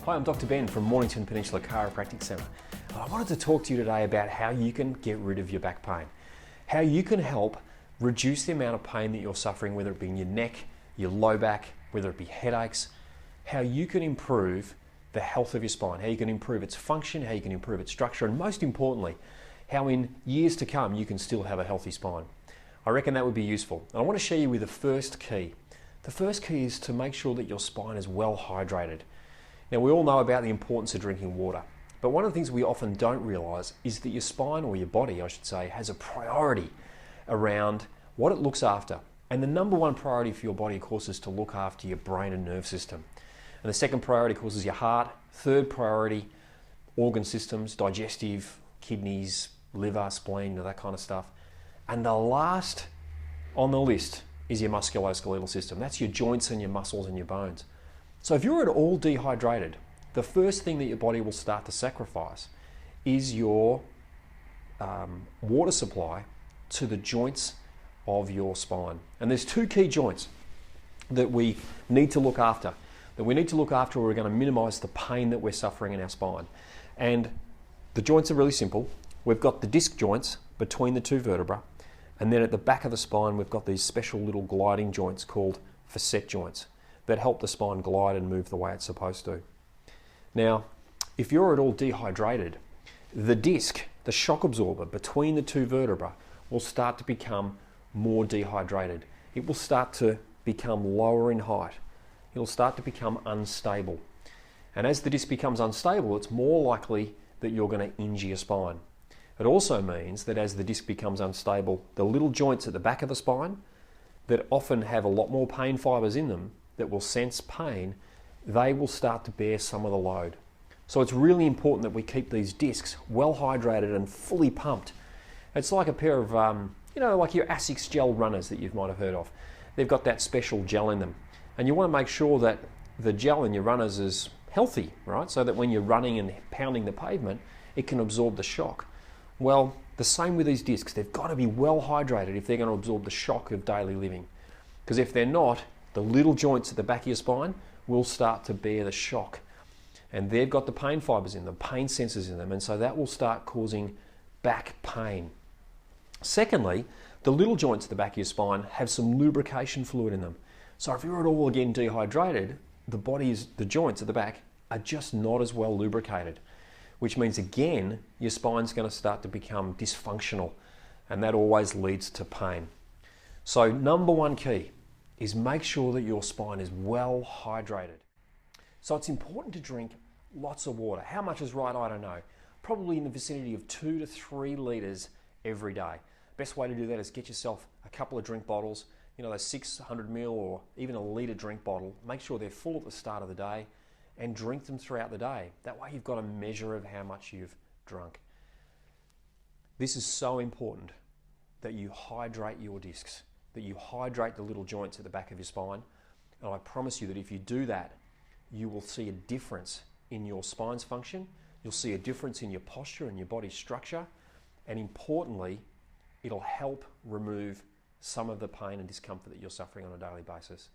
Hi, I'm Dr. Ben from Mornington Peninsula Chiropractic Centre. I wanted to talk to you today about how you can get rid of your back pain. How you can help reduce the amount of pain that you're suffering, whether it be in your neck, your low back, whether it be headaches. How you can improve the health of your spine, how you can improve its function, how you can improve its structure, and most importantly, how in years to come you can still have a healthy spine. I reckon that would be useful. And I want to share you with the first key. The first key is to make sure that your spine is well hydrated. Now, we all know about the importance of drinking water, but one of the things we often don't realise is that your spine, or your body I should say, has a priority around what it looks after. And the number one priority for your body, of course, is to look after your brain and nerve system. And the second priority, of course, is your heart. Third priority, organ systems, digestive, kidneys, liver, spleen, that kind of stuff. And the last on the list is your musculoskeletal system. That's your joints and your muscles and your bones. So if you're at all dehydrated, the first thing that your body will start to sacrifice is your water supply to the joints of your spine. And there's two key joints that we need to look after. That we need to look after, or we're going to minimize the pain that we're suffering in our spine. And the joints are really simple. We've got the disc joints between the two vertebrae, and then at the back of the spine we've got these special little gliding joints called facet joints that help the spine glide and move the way it's supposed to. Now, if you're at all dehydrated, the disc, the shock absorber between the two vertebrae, will start to become more dehydrated. It will start to become lower in height. It'll start to become unstable. And as the disc becomes unstable, it's more likely that you're going to injure your spine. It also means that as the disc becomes unstable, the little joints at the back of the spine that often have a lot more pain fibers in them that will sense pain, they will start to bear some of the load. So it's really important that we keep these discs well hydrated and fully pumped. It's like a pair of, like your Asics gel runners that you might have heard of. They've got that special gel in them. And you want to make sure that the gel in your runners is healthy, right? So that when you're running and pounding the pavement, it can absorb the shock. Well, the same with these discs. They've got to be well hydrated if they're going to absorb the shock of daily living. Because if they're not, the little joints at the back of your spine will start to bear the shock. And they've got the pain fibers in them, pain sensors in them, and so that will start causing back pain. Secondly, the little joints at the back of your spine have some lubrication fluid in them. So if you're at all again dehydrated, the joints at the back are just not as well lubricated, which means again, your spine's going to start to become dysfunctional, and that always leads to pain. So number one key is make sure that your spine is well hydrated. So it's important to drink lots of water. How much is right? I don't know. Probably in the vicinity of 2 to 3 litres every day. Best way to do that is get yourself a couple of drink bottles, those 600 ml or even a litre drink bottle. Make sure they're full at the start of the day and drink them throughout the day. That way you've got a measure of how much you've drunk. This is so important that you hydrate your discs, that you hydrate the little joints at the back of your spine. And I promise you that if you do that, you will see a difference in your spine's function. You'll see a difference in your posture and your body structure. And importantly, it'll help remove some of the pain and discomfort that you're suffering on a daily basis.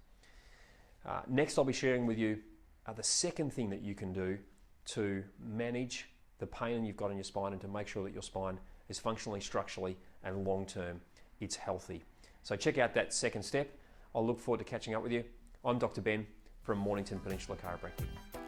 Next, I'll be sharing with you the second thing that you can do to manage the pain you've got in your spine and to make sure that your spine is functionally, structurally, and long-term, it's healthy. So check out that second step. I'll look forward to catching up with you. I'm Dr. Ben from Mornington Peninsula Chiropractic.